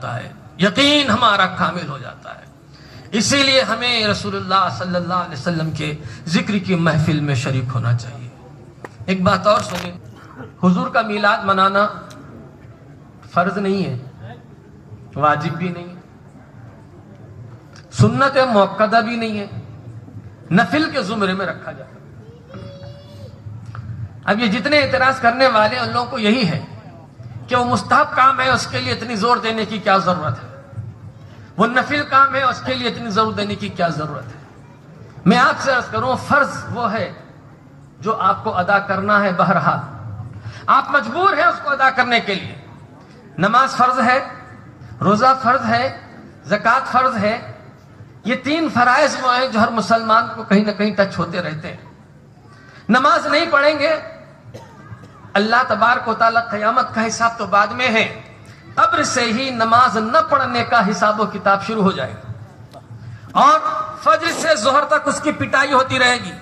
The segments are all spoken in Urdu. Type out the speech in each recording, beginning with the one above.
جاتا ہے، یقین ہمارا کامل ہو جاتا ہے۔ اسی لیے ہمیں رسول اللہ صلی اللہ علیہ وسلم کے ذکر کی محفل میں شریک ہونا چاہیے۔ ایک بات اور سنیں، حضور کا میلاد منانا فرض نہیں ہے، واجب بھی نہیں ہے، سنت موقدہ بھی نہیں ہے، نفل کے زمرے میں رکھا جاتا ہے۔ اب یہ جتنے اعتراض کرنے والے ان لوگوں کو یہی ہے کہ وہ مستحب کام ہے، اس کے لیے اتنی زور دینے کی کیا ضرورت ہے، وہ نفل کام ہے، اس کے لیے اتنی زور دینے کی کیا ضرورت ہے۔ میں آپ سے عرض کروں، فرض وہ ہے جو آپ کو ادا کرنا ہے، بہرحال آپ مجبور ہیں اس کو ادا کرنے کے لیے۔ نماز فرض ہے، روزہ فرض ہے، زکوٰۃ فرض ہے، یہ تین فرائض وہ ہیں جو ہر مسلمان کو کہیں نہ کہیں ٹچ ہوتے رہتے ہیں۔ نماز نہیں پڑھیں گے، اللہ تبارک و تعالیٰ قیامت کا حساب تو بعد میں ہے، قبر سے ہی نماز نہ پڑھنے کا حساب و کتاب شروع ہو جائے گا، اور فجر سے ظہر تک اس کی پٹائی ہوتی رہے گی۔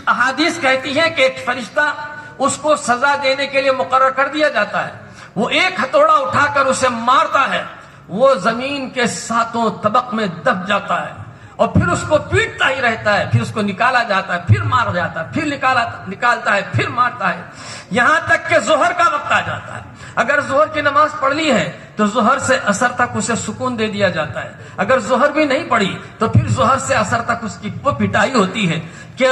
احادیث کہتی ہیں کہ ایک فرشتہ اس کو سزا دینے کے لیے مقرر کر دیا جاتا ہے، وہ ایک ہتھوڑا اٹھا کر اسے مارتا ہے، وہ زمین کے ساتوں طبق میں دب جاتا ہے، اور پھر اس کو پیٹتا ہی رہتا ہے، پھر اس کو نکالا جاتا ہے، پھر مارا جاتا ہے، پھر نکالتا ہے، پھر مارتا ہے، یہاں تک کہ ظہر کا وقت آ جاتا ہے۔ اگر ظہر کی نماز پڑھ لی ہے تو ظہر سے عصر تک اسے سکون دے دیا جاتا ہے، اگر ظہر بھی نہیں پڑھی تو پھر ظہر سے عصر تک اس کی وہ پٹائی ہوتی ہے کہ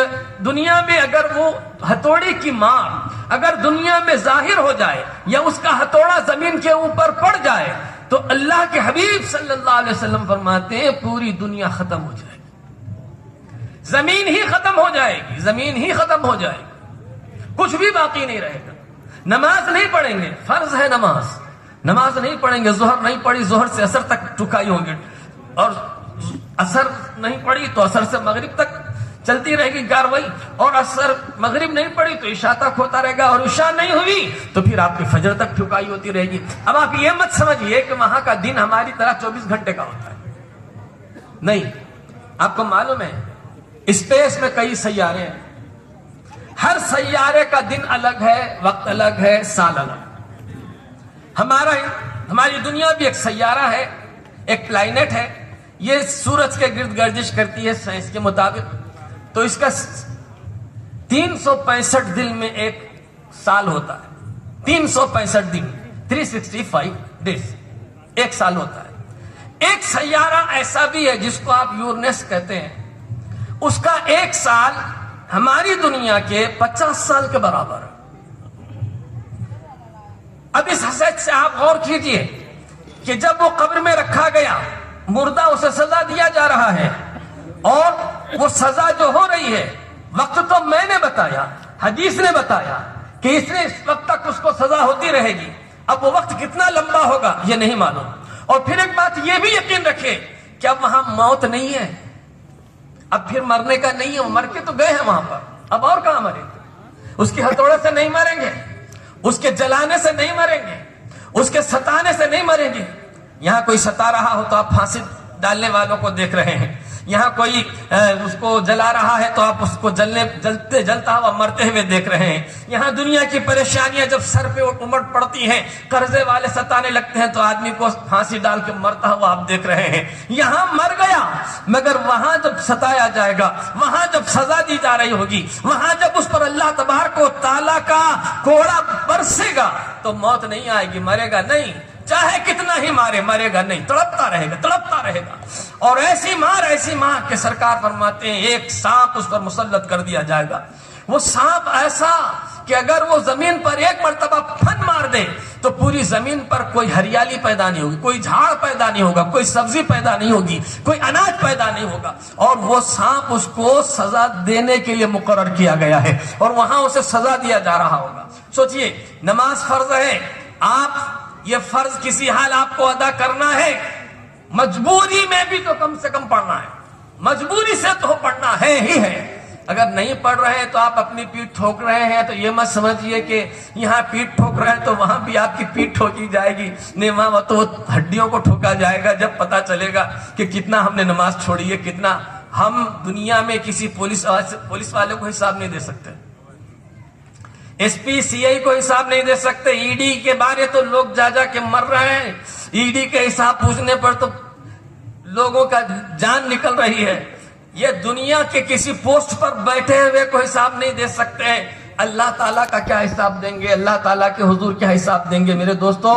دنیا میں اگر وہ ہتھوڑی کی مار اگر دنیا میں ظاہر ہو جائے یا اس کا ہتھوڑا زمین کے اوپر پڑ جائے تو اللہ کے حبیب صلی اللہ علیہ وسلم فرماتے ہیں پوری دنیا ختم ہو جائے گی، زمین ہی ختم ہو جائے گی، زمین ہی ختم ہو جائے گی، کچھ بھی باقی نہیں رہے گا۔ نماز نہیں پڑھیں گے، فرض ہے نماز نہیں پڑھیں گے، ظہر نہیں پڑھی، ظہر سے عصر تک ٹکائی ہوں گے، اور عصر نہیں پڑھی تو عصر سے مغرب تک چلتی رہے گی کاروائی، اور عصر مغرب نہیں پڑھی تو عشاء تک ہوتا رہے گا، اور عشاء نہیں ہوئی تو پھر آپ کی فجر تک ٹھکائی ہوتی رہے گی۔ اب آپ یہ مت سمجھیے کہ وہاں کا دن ہماری طرح 24 گھنٹے کا ہوتا ہے، نہیں۔ آپ کو معلوم ہے اسپیس میں کئی سیارے ہیں، ہر سیارے کا دن الگ ہے، وقت الگ ہے، سال الگ۔ ہماری دنیا بھی ایک سیارہ ہے، ایک پلانٹ ہے، یہ سورج کے گرد گردش کرتی ہے سائنس کے مطابق، تو اس کا 365 دن میں ایک سال ہوتا ہے، 365 دن 365 ڈیز ایک سال ہوتا ہے۔ ایک سیارہ ایسا بھی ہے جس کو آپ یورینس کہتے ہیں، اس کا ایک سال ہماری دنیا کے 50 سال کے برابر ہے۔ اب اس حیثیت سے آپ غور کیجئے کہ جب وہ قبر میں رکھا گیا، مردہ اسے سزا دیا جا رہا ہے، اور وہ سزا جو ہو رہی ہے، وقت تو میں نے بتایا، حدیث نے بتایا کہ اس وقت تک اس کو سزا ہوتی رہے گی، اب وہ وقت کتنا لمبا ہوگا یہ نہیں معلوم۔ اور پھر ایک بات یہ بھی یقین رکھے کہ اب وہاں موت نہیں ہے، اب پھر مرنے کا نہیں ہے، وہ مر کے تو گئے ہیں وہاں پر، اب اور کہاں مریں گے؟ اس کے ہتھوڑے سے نہیں مریں گے، اس کے جلانے سے نہیں مریں گے، اس کے ستانے سے نہیں مریں گے۔ یہاں کوئی ستا رہا ہو تو آپ پھانسی ڈالنے والوں کو دیکھ رہے ہیں، یہاں کوئی اس کو جلا رہا ہے تو آپ اس کو جلتا ہوا مرتے ہوئے دیکھ رہے ہیں۔ یہاں دنیا کی پریشانیاں جب سر پہ امٹ پڑتی ہیں، قرضے والے ستانے لگتے ہیں تو آدمی کو پھانسی ڈال کے مرتا ہوا آپ دیکھ رہے ہیں۔ یہاں مر گیا، مگر وہاں جب ستایا جائے گا، وہاں جب سزا دی جا رہی ہوگی، وہاں جب اس پر اللہ تبارک و تعالیٰ کا کوڑا برسے گا تو موت نہیں آئے گی، مرے گا نہیں، چاہے کتنا ہی مارے مرے گا نہیں، تڑپتا رہے گا۔ اور ایسی مار کہ سرکار فرماتے ہیں ایک سانپ اس پر مسلط کر دیا جائے گا، وہ سانپ ایسا کہ اگر وہ زمین پر ایک مرتبہ پھن مار دے تو پوری زمین پر کوئی ہریالی پیدا نہیں ہوگی، کوئی جھاڑ پیدا نہیں ہوگا، کوئی سبزی پیدا نہیں ہوگی، کوئی اناج پیدا نہیں ہوگا، اور وہ سانپ اس کو سزا دینے کے لیے مقرر کیا گیا ہے، اور وہاں اسے سزا دیا جا رہا ہوگا۔ سوچئے نماز فرض ہے، آپ یہ فرض کسی حال آپ کو ادا کرنا ہے، مجبوری میں بھی تو کم سے کم پڑھنا ہے، مجبوری سے تو پڑھنا ہے ہی ہے۔ اگر نہیں پڑھ رہے تو آپ اپنی پیٹھ ٹھوک رہے ہیں، تو یہ مت سمجھیے کہ یہاں پیٹھ ٹھوک رہے ہیں تو وہاں بھی آپ کی پیٹھ ٹھوکی جائے گی، نہیں وہاں تو ہڈیوں کو ٹھوکا جائے گا جب پتا چلے گا کہ کتنا ہم نے نماز چھوڑی ہے، کتنا۔ ہم دنیا میں کسی پولیس والے کو حساب نہیں دے سکتے، ایس پی سی آئی کو حساب نہیں دے سکتے، ای ڈی کے بارے تو لوگ جا کے مر رہے ہیں، ای ڈی کے حساب پوچھنے پر تو لوگوں کا جان نکل رہی ہے. یہ دنیا کے کسی پوسٹ پر بیٹھے ہوئے کو حساب نہیں دے سکتے ہیں. اللہ تعالیٰ کا کیا حساب دیں گے؟ اللہ تعالیٰ کے حضور کیا حساب دیں گے؟ میرے دوستو،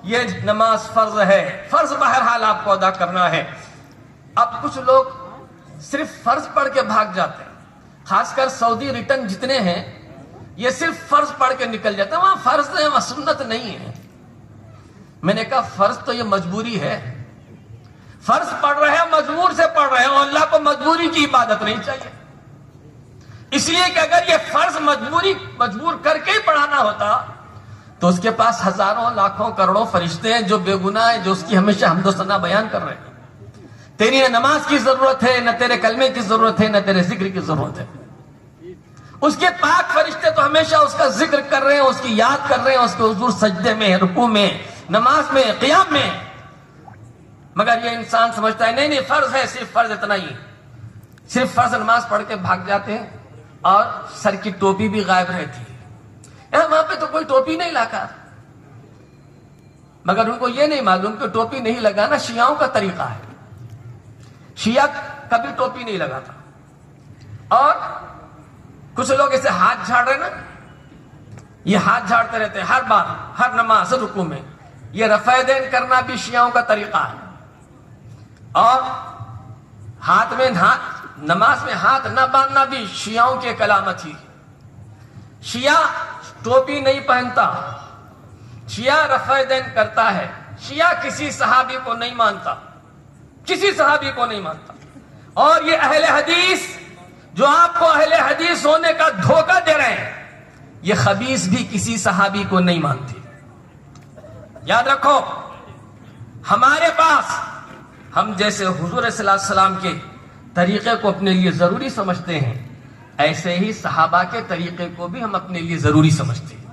یہ نماز فرض ہے. فرض بہرحال آپ کو ادا کرنا ہے. اب کچھ لوگ صرف فرض پڑھ کے بھاگ جاتے ہیں. خاص کر سعودی ریٹرن جتنے ہیں یہ صرف فرض پڑھ کے نکل جاتے ہیں. وہاں فرض ہے، وہاں سنت نہیں ہے. میں نے کہا فرض تو یہ مجبوری ہے. فرض پڑھ رہے ہیں، مجبور سے پڑھ رہے ہیں، اور اللہ کو مجبوری کی عبادت نہیں چاہیے. اس لیے کہ اگر یہ فرض مجبور کر کے ہی پڑھانا ہوتا تو اس کے پاس ہزاروں لاکھوں کروڑوں فرشتے ہیں جو بے گناہ ہیں، جو اس کی ہمیشہ حمد و ثنا بیان کر رہے ہیں. تیری نہ نماز کی ضرورت ہے، نہ تیرے کلمے کی ضرورت ہے، نہ تیرے ذکر کی ضرورت ہے. اس کے پاک فرشتے تو ہمیشہ اس کا ذکر کر رہے ہیں، اس کی یاد کر رہے ہیں، اس کے حضور سجدے میں، رکوع میں، نماز میں، قیام میں. مگر یہ انسان سمجھتا ہے نہیں فرض ہے، صرف فرض اتنا ہی. صرف فرض نماز پڑھ کے بھاگ جاتے ہیں اور سر کی ٹوپی بھی غائب رہتی ہے. وہاں پہ تو کوئی ٹوپی نہیں لگا. مگر ان کو یہ نہیں معلوم کہ ٹوپی نہیں لگانا شیعوں کا طریقہ ہے. شیعہ کبھی ٹوپی نہیں لگاتا. اور کچھ لوگ اسے ہاتھ جھاڑ رہے نا، یہ ہاتھ جھاڑتے رہتے ہیں ہر بار، ہر نماز رکوع میں. یہ رفع دین کرنا بھی شیعوں کا طریقہ ہے. اور نماز میں ہاتھ نہ باندھنا بھی شیعوں کی ایک علامت ہی. شیعہ ٹوپی نہیں پہنتا، شیعہ رفع دین کرتا ہے. شیعہ کسی صحابی کو نہیں مانتا، کسی صحابی کو نہیں مانتا. اور یہ اہل حدیث جو آپ کو اہل حدیث ہونے کا دھوکہ دے رہے ہیں، یہ خبیث بھی کسی صحابی کو نہیں مانتی. یاد رکھو، ہمارے پاس ہم جیسے حضور صلی اللہ علیہ وسلم کے طریقے کو اپنے لیے ضروری سمجھتے ہیں، ایسے ہی صحابہ کے طریقے کو بھی ہم اپنے لیے ضروری سمجھتے ہیں.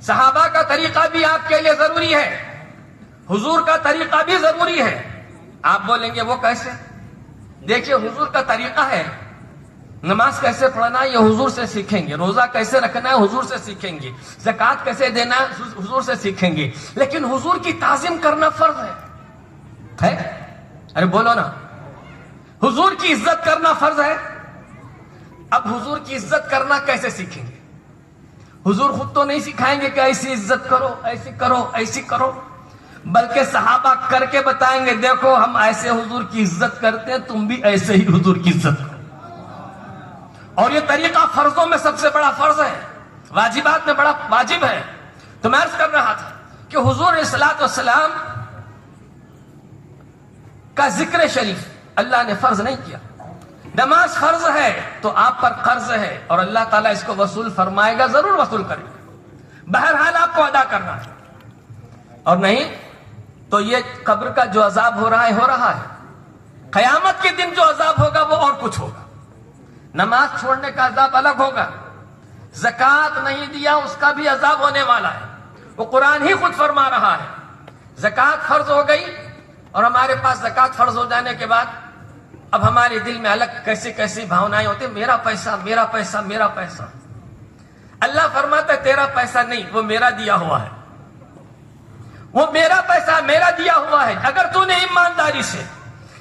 صحابہ کا طریقہ بھی آپ کے لیے ضروری ہے، حضور کا طریقہ بھی ضروری ہے. آپ بولیں گے وہ کیسے؟ دیکھیے حضور کا طریقہ ہے. نماز کیسے پڑھنا ہے یہ حضور سے سیکھیں گے، روزہ کیسے رکھنا ہے حضور سے سیکھیں گے، زکوٰۃ کیسے دینا ہے حضور سے سیکھیں گے. لیکن حضور کی تعظیم کرنا فرض ہے. ارے بولو نا، حضور کی عزت کرنا فرض ہے. اب حضور کی عزت کرنا کیسے سیکھیں گے؟ حضور خود تو نہیں سکھائیں گے کہ ایسی عزت کرو، ایسی کرو، ایسی کرو، بلکہ صحابہ کر کے بتائیں گے دیکھو ہم ایسے حضور کی عزت کرتے ہیں، تم بھی ایسے ہی حضور کی عزت کرو. اور یہ طریقہ فرضوں میں سب سے بڑا فرض ہے، واجبات میں بڑا واجب ہے. تو میں عرض کر رہا تھا کہ حضور علیہ الصلوۃ والسلام کا ذکر شریف اللہ نے فرض نہیں کیا. نماز فرض ہے تو آپ پر قرض ہے، اور اللہ تعالیٰ اس کو وصول فرمائے گا، ضرور وصول کرے گا. بہرحال آپ کو ادا کرنا ہے. اور نہیں تو یہ قبر کا جو عذاب ہو رہا ہے. قیامت کے دن جو عذاب ہوگا وہ اور کچھ ہوگا. نماز چھوڑنے کا عذاب الگ ہوگا، زکوٰۃ نہیں دیا اس کا بھی عذاب ہونے والا ہے. وہ قرآن ہی خود فرما رہا ہے. زکوٰۃ فرض ہو گئی اور ہمارے پاس زکوٰۃ فرض ہو جانے کے بعد اب ہمارے دل میں الگ کیسی کیسی بھاونائیں ہوتی ہیں، میرا پیسہ، میرا پیسہ، میرا پیسہ. اللہ فرماتا ہے تیرا پیسہ نہیں، وہ میرا دیا ہوا ہے. وہ میرا پیسہ میرا دیا ہوا ہے. اگر تو نے ایمانداری سے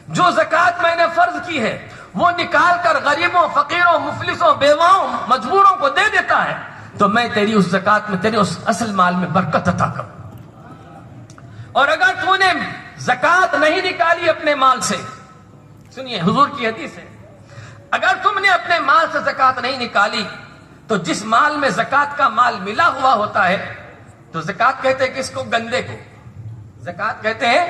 جو زکوٰۃ میں نے فرض کی ہے وہ نکال کر غریبوں، فقیروں، مفلسوں، بیواؤں، مجبوروں کو دے دیتا ہے تو میں تیری اس زکوٰۃ میں، تیرے اس اصل مال میں برکت عطا کروں. اور اگر تو نے زکوٰۃ نہیں نکالی اپنے مال سے، سنیے حضور کی حدیث ہے، اگر تم نے اپنے مال سے زکوٰۃ نہیں نکالی تو جس مال میں زکوٰۃ کا مال ملا ہوا ہوتا ہے، تو زکوٰۃ کہتے ہیں کس کو؟ گندے کو. زکوٰۃ کہتے ہیں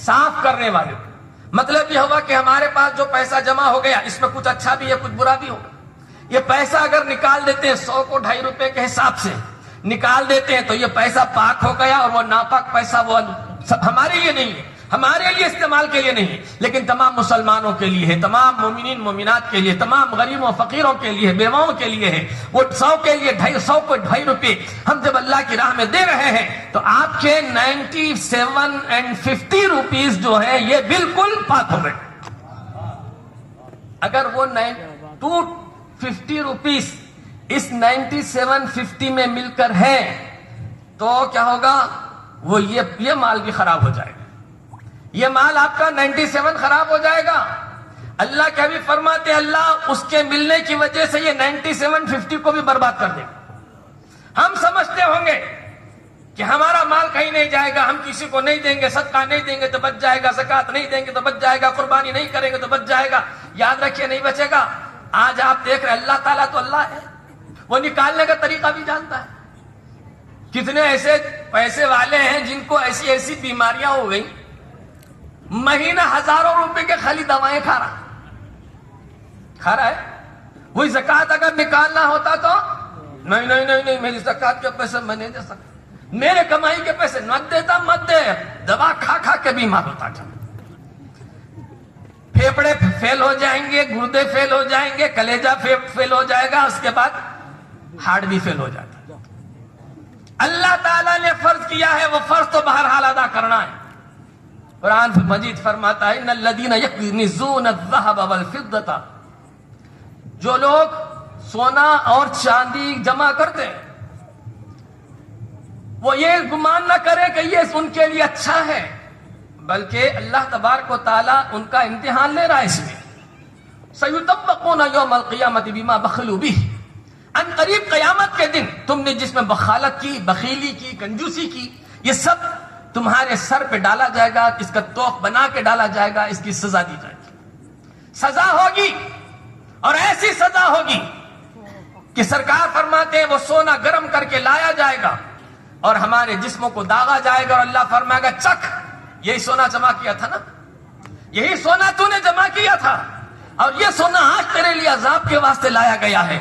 صاف کرنے والے کو. مطلب یہ ہوا کہ ہمارے پاس جو پیسہ جمع ہو گیا اس میں کچھ اچھا بھی ہے، کچھ برا بھی ہوگا. یہ پیسہ اگر نکال دیتے ہیں 100 کو 2.5 روپے کے حساب سے نکال دیتے ہیں تو یہ پیسہ پاک ہو گیا، اور وہ ناپاک پیسہ وہ ہمارے لیے نہیں ہے، ہمارے لیے استعمال کے لیے نہیں ہے، لیکن تمام مسلمانوں کے لیے ہے، تمام مومنین مومنات کے لیے، تمام غریبوں فقیروں کے لیے، بیواؤں کے لیے ہے. وہ 100 کے لیے 100 کو 2.5 روپے ہم جب اللہ کی راہ میں دے رہے ہیں تو آپ کے 97.50 روپیز جو ہیں یہ بالکل پاک ہو گئے. اگر وہ 250 روپیز اس 97.50 میں مل کر ہے تو کیا ہوگا؟ وہ یہ مال بھی خراب ہو جائے گا، یہ مال آپ کا 97 خراب ہو جائے گا۔ اللہ کے حبیب فرماتے ہیں اللہ اس کے ملنے کی وجہ سے یہ 97 50 کو بھی برباد کر دے گا۔ ہم سمجھتے ہوں گے کہ ہمارا مال کہیں نہیں جائے گا، ہم کسی کو نہیں دیں گے، صدقہ نہیں دیں گے تو بچ جائے گا، زکوٰۃ نہیں دیں گے تو بچ جائے گا، قربانی نہیں کریں گے تو بچ جائے گا۔ یاد رکھیے نہیں بچے گا۔ آج آپ دیکھ رہے اللہ تعالیٰ تو اللہ ہے، وہ نکالنے کا طریقہ بھی جانتا ہے۔ کتنے ایسے پیسے والے ہیں جن کو ایسی ایسی بیماریاں ہو گئی، مہینہ ہزاروں روپے کے خالی دوائیں کھا رہا ہے۔ وہی زکوٰۃ اگر نکالنا ہوتا تو نہیں میری زکوٰۃ کے پیسے میں نہیں دے سکتا، میرے کمائی کے پیسے مت دیتا، مت دے، دوا کھا کھا کے بیمار ہوتا تھا۔ پھیپڑے فیل ہو جائیں گے، گردے فیل ہو جائیں گے، کلیجہ فیل ہو جائے گا، اس کے بعد ہارٹ بھی فیل ہو جاتا۔ اللہ تعالیٰ نے فرض کیا ہے، وہ فرض تو بہرحال ادا کرنا ہے۔ قرآن مجید فرماتا ہے ان الذین یکنزون الذهب والفضة، جو لوگ سونا اور چاندی جمع کرتے ہیں وہ یہ گمان نہ کرے کہ یہ ان کے لیے اچھا ہے، بلکہ اللہ تبارک و تعالیٰ ان کا امتحان لے رہا ہے۔ اس میں سیطبقون یوم القیامۃ بما بخلوا بہ، ان قریب قیامت کے دن تم نے جس میں بخالت کی، بخیلی کی، کنجوسی کی، یہ سب تمہارے سر پہ ڈالا جائے گا، اس کا توق بنا کے ڈالا جائے گا، اس کی سزا دی جائے گی۔ سزا ہوگی اور ایسی سزا ہوگی کہ سرکار فرماتے ہیں وہ سونا گرم کر کے لایا جائے گا اور ہمارے جسموں کو داغا جائے گا، اور اللہ فرمائے گا چکھ، یہی سونا جمع کیا تھا نا، یہی سونا تو نے جمع کیا تھا، اور یہ سونا آج تیرے لیے عذاب کے واسطے لایا گیا ہے۔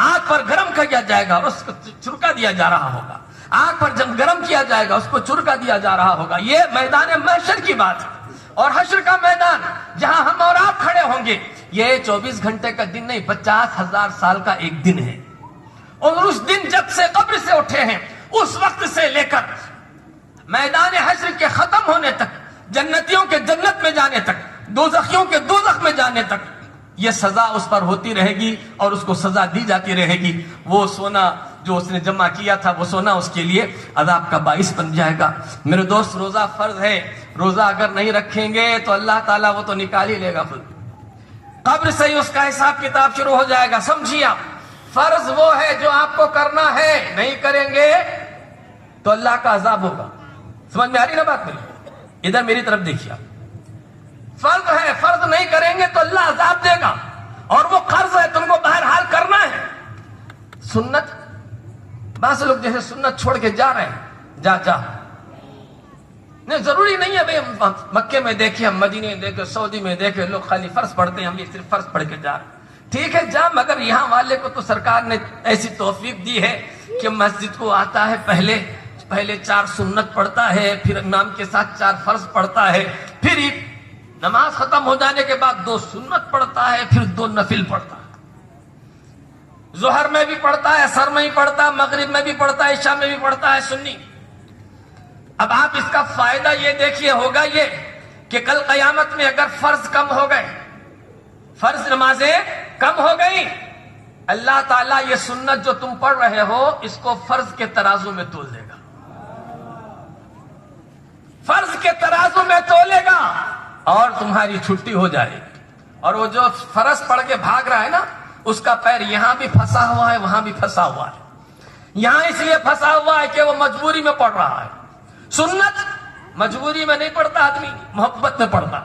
آگ پر گرم کیا جائے گا اور اس کو چرکا دیا جا رہا ہوگا، آگ پر جب گرم کیا جائے گا اس کو چرکا دیا جا رہا ہوگا۔ یہ میدان محشر کی بات ہے، اور حشر کا میدان جہاں ہم اور آپ کھڑے ہوں گے، یہ 24 گھنٹے کا دن نہیں، 50,000 سال کا ایک دن ہے۔ اور اس دن جب سے قبر سے اٹھے ہیں اس وقت سے لے کر میدان حشر کے ختم ہونے تک، جنتیوں کے جنت میں جانے تک، دوزخیوں کے دوزخ میں جانے تک، یہ سزا اس پر ہوتی رہے گی اور اس کو سزا دی جاتی رہے گی۔ وہ سونا جو اس نے جمع کیا تھا، وہ سونا اس کے لیے عذاب کا باعث بن جائے گا۔ میرے دوست، روزہ فرض ہے، روزہ اگر نہیں رکھیں گے تو اللہ تعالیٰ وہ تو نکال ہی لے گا خود، قبر سے ہی اس کا حساب کتاب شروع ہو جائے گا۔ سمجھیے آپ، فرض وہ ہے جو آپ کو کرنا ہے، نہیں کریں گے تو اللہ کا عذاب ہوگا۔ سمجھ میں آ رہی نا بات میری؟ ادھر میری طرف دیکھیے آپ، فرض ہے، فرض نہیں کریں گے تو اللہ عذاب دے گا، اور وہ قرض ہے، تم کو بہرحال کرنا ہے۔ سنت، بعض لوگ جیسے سنت چھوڑ کے جا رہے ہیں، جا نہیں، ضروری نہیں ہے بھائی مکے میں دیکھیں، ہم مدینے میں دیکھیں، سعودی میں دیکھیں، لوگ خالی فرض پڑھتے ہیں، ہم یہ صرف فرض پڑھ کے جا رہے ہیں۔ ٹھیک ہے جا، مگر یہاں والے کو تو سرکار نے ایسی توفیق دی ہے کہ مسجد کو آتا ہے، پہلے 4 سنت پڑھتا ہے، پھر امام کے ساتھ 4 فرض پڑھتا ہے، پھر نماز ختم ہو جانے کے بعد 2 سنت پڑھتا ہے، پھر 2 نفل پڑھتا ہے۔ ظہر میں بھی پڑھتا ہے، عصر میں بھی پڑھتا ہے، مغرب میں بھی پڑھتا ہے، عشاء میں بھی پڑھتا ہے، سنی۔ اب آپ اس کا فائدہ یہ دیکھیے ہوگا یہ کہ کل قیامت میں اگر فرض کم ہو گئے، فرض نمازیں کم ہو گئی، اللہ تعالیٰ یہ سنت جو تم پڑھ رہے ہو اس کو فرض کے ترازو میں تول دے گا، فرض کے ترازو میں تولے گا اور تمہاری چھٹی ہو جائے گی۔ اور وہ جو فرض پڑھ کے بھاگ رہا ہے نا، اس کا پیر یہاں بھی پھنسا ہوا ہے، وہاں بھی پھنسا ہوا ہے۔ یہاں اس لیے پھنسا ہوا ہے کہ وہ مجبوری میں پڑھ رہا ہے۔ سنت مجبوری میں نہیں پڑھتا آدمی، محبت میں پڑھتا۔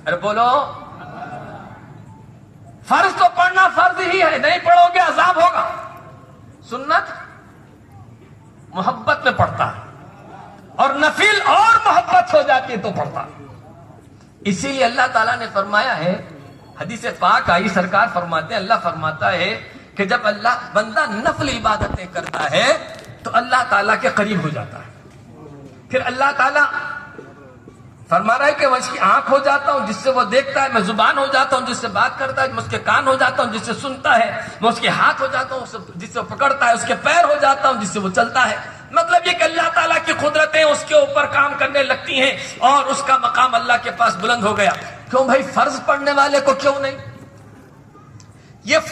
ارے بولو، فرض تو پڑھنا فرض ہی ہے، نہیں پڑھو گے عذاب ہوگا۔ سنت محبت میں پڑھتا ہے، اور نفل اور محبت ہو جاتی ہے تو پڑھتا۔ اسی لیے اللہ تعالیٰ نے فرمایا ہے، حدیث پاک آئی، سرکار فرماتے ہیں، اللہ فرماتا ہے کہ جب اللہ بندہ نفل عبادتیں کرتا ہے تو اللہ تعالیٰ کے قریب ہو جاتا ہے۔ پھر اللہ تعالیٰ فرما رہا ہے کہ میں اس کی آنکھ ہو جاتا ہوں جس سے وہ دیکھتا ہے، میں زبان ہو جاتا ہوں جس سے بات کرتا ہے، میں اس کے کان ہو جاتا ہوں جس سے سنتا ہے، میں اس کے ہاتھ ہو جاتا ہوں جس سے وہ پکڑتا ہے، اس کے پیر ہو جاتا ہوں جس سے وہ چلتا ہے۔ مطلب یہ کہ اللہ تعالیٰ کی قدرتیں اس کے اوپر کام کرنے لگتی ہیں اور اس کا مقام اللہ کے پاس بلند ہو گیا۔ کیوں بھائی؟ فرض پڑھنے والے کو کیوں نہیں؟ یہ